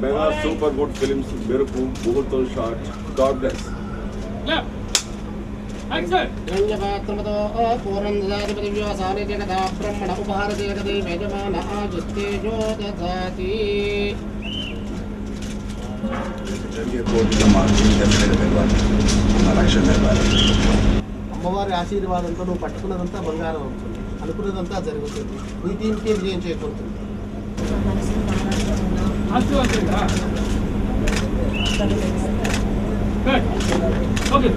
Mega super good films, Merupu Muhurat shot. God bless. Left. Thanks, sir. అమ్మవారి ఆశీర్వాదంతో నువ్వు పట్టుకున్నదంతా బంగారం అవుతుంది, అనుకున్నదంతా జరుగుతుంది, నీ టీంకి విజయం చేకూరుతుంది. Okay.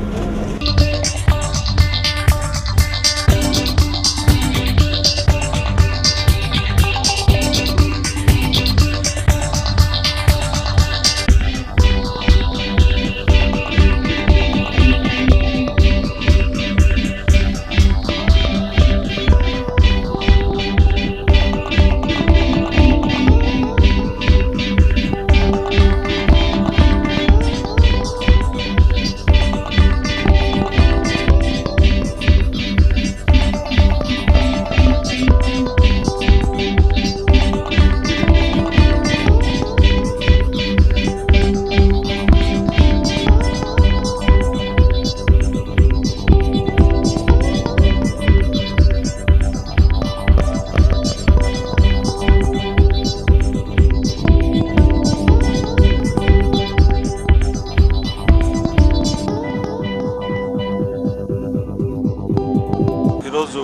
ఈరోజు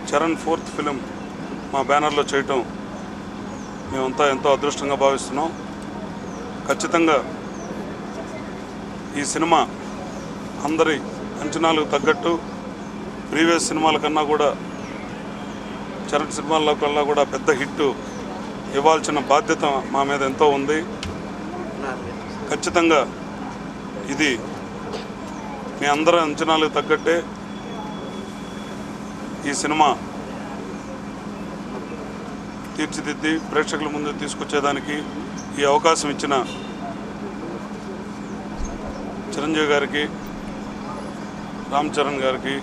చరణ్ 4th ఫిలిం మా బ్యానర్లో చేయటం మేమంతా ఎంతో అదృష్టంగా భావిస్తున్నాం. ఖచ్చితంగా ఈ సినిమా అందరి అంచనాలకు తగ్గట్టు ప్రీవియస్ సినిమాల కన్నా కూడా చరణ్ సినిమాల కన్నా కూడా పెద్ద హిట్ ఇవ్వాల్సిన బాధ్యత మా మీద ఎంతో ఉంది. ఖచ్చితంగా ఇది మీ అందరి అంచనాలకు తగ్గట్టే ఈ సినిమా తీర్చిదిద్ది ప్రేక్షకుల ముందు తీసుకొచ్చేదానికి ఈ అవకాశం ఇచ్చిన చిరంజీవి గారికి, రామ్చరణ్ గారికి,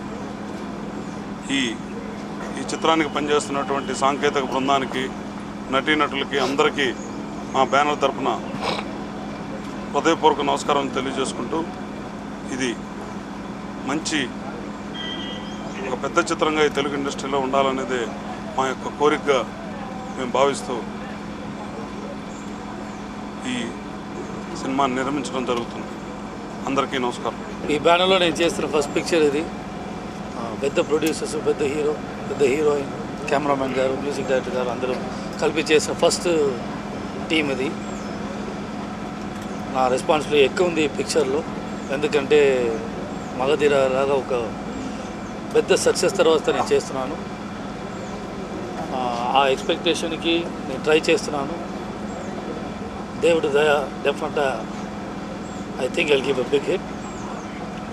ఈ చిత్రానికి పనిచేస్తున్నటువంటి సాంకేతిక బృందానికి, నటీనటులకి అందరికీ మా బ్యానర్ తరఫున హృదయపూర్వక నమస్కారం తెలియజేసుకుంటూ ఇది మంచి ఒక పెద్ద చిత్రంగా ఈ తెలుగు ఇండస్ట్రీలో ఉండాలనేది మా యొక్క కోరికగా మేము భావిస్తూ ఈ సినిమాని నిర్మించడం జరుగుతుంది. అందరికీ నమస్కారం. ఈ బ్యానర్లో నేను చేస్తున్న ఫస్ట్ పిక్చర్ ఇది. పెద్ద ప్రొడ్యూసర్స్, పెద్ద హీరో, పెద్ద హీరోయిన్, కెమెరామెన్ గారు, మ్యూజిక్ డైరెక్టర్ గారు అందరూ కలిపి చేసిన ఫస్ట్ టీం ఇది. నా రెస్పాన్సిబిలిటీ ఎక్కువ ఉంది ఈ పిక్చర్లో. ఎందుకంటే మగధీర లాగా ఒక పెద్ద సక్సెస్ తర్వాత నేను చేస్తున్నాను. ఆ ఎక్స్పెక్టేషన్కి నేను ట్రై చేస్తున్నాను. దేవుడి దయ డెఫినెట్గా I think I'll give a big hit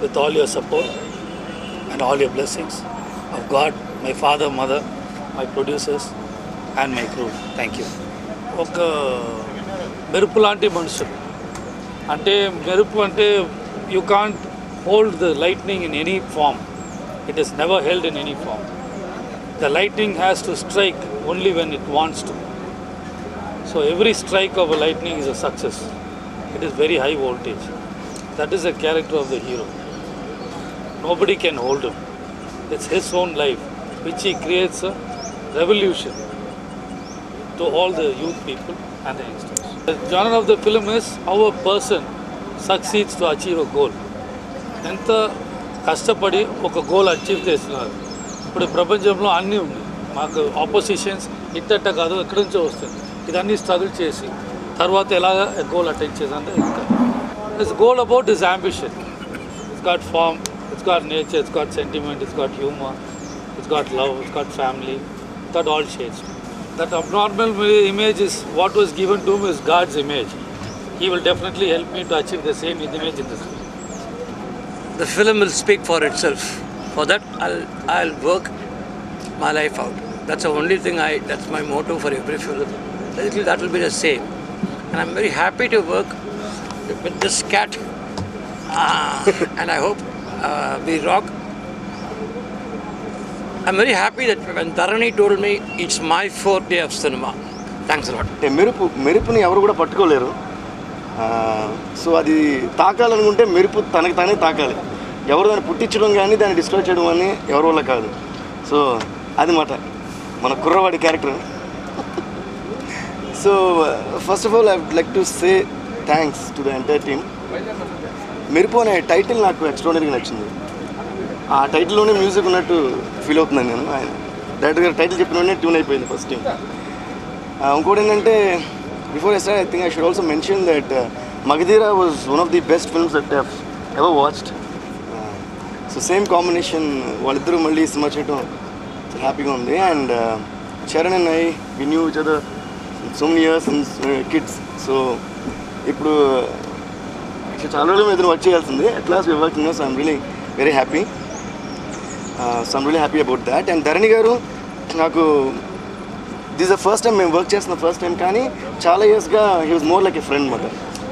with all your support and all your blessings of God, my father, mother, my producers and my crew. Thank you. ఒక మెరుపు లాంటి మనుషులు అంటే, మెరుపు అంటే you can't hold the lightning in any form. It is never held in any form. The lightning has to strike only when it wants to. So every strike of a lightning is a success. It is very high voltage. That is the character of the hero. Nobody can hold him. It's his own life, which he creates a revolution to all the youth people and the youngsters. The genre of the film is how a person succeeds to achieve a goal. ఎంత కష్టపడి ఒక goal achieve చేస్తున్నారు. ఇప్పుడు ప్రపంచంలో అన్నీ ఉన్నాయి. మాకు opposition's ఇట్టట్ట కాదు, ఎక్కడి నుంచో వస్తుంది. ఇదన్నీ స్ట్రగుల్ చేసి తర్వాత ఎలాగ గోల్ అటైన్ చేసాలంటే it's goal about this ambition. It's got form, it's got nature, it's got sentiment, it's got humour, it's got love, it's got family, it's got all shades. That abnormal image is what was given to him is God's image. He will definitely help me to achieve the same image in this film. The film will speak for itself. For that, I'll work my life out. That's the only thing that's my motto for every film. Basically, that will be the same. And I'm very happy to work with this cat. And I hope we rock. I'm very happy that when Dharani told me it's my 4th day of cinema. Thanks a lot. మెరుపుని ఎవరు కూడా పట్టుకోలేరు. So అది తాకాలనుకుంటే మెరుపు తనకి తానే తాకాలి. ఎవరు దాన్ని పుట్టించడం కానీ దాన్ని డిస్ట్రాయ్ చేయడం అని ఎవరి వల్ల కాదు. సో అది మాట మన కుర్రవాడి character. So first of all I would like to say thanks to the entire team. Merupu అనే టైటిల్ నాకు ఎక్స్ట్రాడినరీగా నచ్చింది. ఆ టైటిల్లోనే మ్యూజిక్ ఉన్నట్టు ఫీల్ అవుతున్నాను నేను. ఆయన డైరెక్టర్ గారు టైటిల్ చెప్పిన వెంటనే ట్యూన్ అయిపోయింది ఫస్ట్ టీం. ఇంకోటి ఏంటంటే before I start I think I should also mention that Magadheera was one of the best films that I ever watched. So same combination వాళ్ళిద్దరూ మళ్ళీ సినిమా చేయడం హ్యాపీగా ఉంది. And Charan and I we knew each other so many years since kids. So ఇప్పుడు చాలా రోజులు మీద వర్క్ చేయాల్సింది. At last we working. So I'm really very happy. So I'm really happy about that. And ధరణి గారు నాకు దిస్ ద ఫస్ట్ టైం మేము work చేస్తున్న first time, కానీ చాలా ఇయర్స్గా he was more like a friend మాట.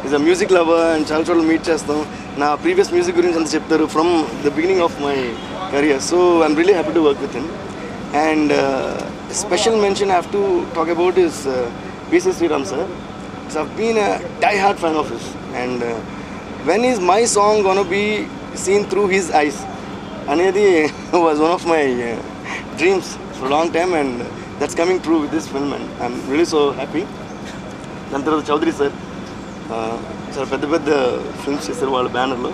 Is a music lover and చాలా చోట్ల meet చేస్తాం. నా ప్రీవియస్ మ్యూజిక్ గురించి అంతా చెప్తారు from the beginning of my career. So I'm really happy to work with him. And special mention I have to talk about is PC Sriram sir. So I've been a die-hard fan of his. And when is my song gonna be seen through his eyes? Anedi was one of my dreams for a long time, and that's coming true with this film, and I'm really so happy. దాని తర్వాత Chowdary sir చాలా పెద్ద పెద్ద films చేస్తారు వాళ్ళ బ్యానర్లో.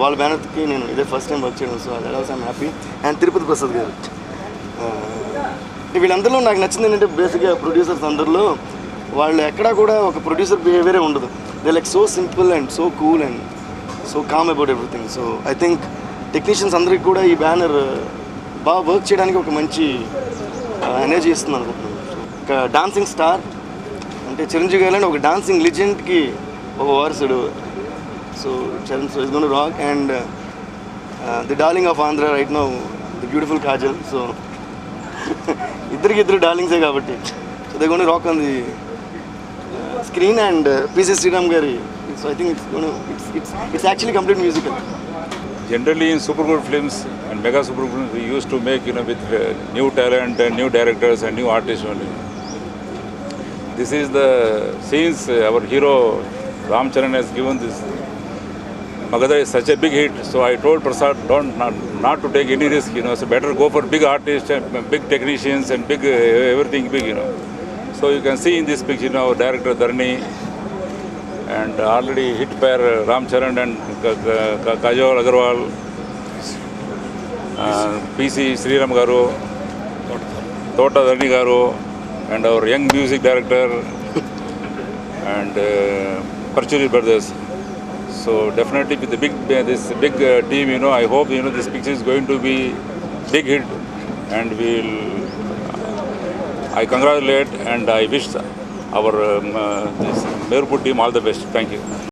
వాళ్ళ బ్యానర్కి నేను ఇదే ఫస్ట్ టైం వర్క్ చేయడం. So that also I'm happy. And Tirupati Prasad గారు. వీళ్ళందరిలో నాకు నచ్చింది ఏంటంటే బేసిక్గా ప్రొడ్యూసర్స్ అందరిలో వాళ్ళు ఎక్కడా కూడా ఒక ప్రొడ్యూసర్ బిహేవియరే ఉండదు. They like so simple and so cool and so calm about everything. So I think technicians అందరికీ కూడా ఈ బ్యానర్ బాగా వర్క్ చేయడానికి ఒక మంచి ఎనర్జీ ఇస్తుంది అనుకుంటున్నాను. ఒక డాన్సింగ్ స్టార్ అంటే చిరంజీవి గారు ఒక డాన్సింగ్ లెజెండ్కి ఒక వారసుడు. So Charan so is gonna rock. And the darling of Andhra right now the beautiful Kajal. So ఇద్దరు డార్లింగ్సే కాబట్టి so they gonna rock on the screen. And PC Sriram గారి. So I think it's actually complete musical. Generally in super good films and mega super good films we used to make with new talent and new directors and new artists only. This is the since our hero Ramcharan has given this Magadha is such a big hit, so I told Prasad not to take any risk, so better go for big artists and big technicians and big everything big, So you can see in this picture our director Dharani and already hit pair Ramcharan and Kajal Agarwal, PC Sriram Garu, Tota Dharani Garu, and our young music director and Parchuri brothers. So definitely with the this big team, I hope this picture is going to be big hit, and I congratulate and I wish our this Merupu team all the best. Thank you.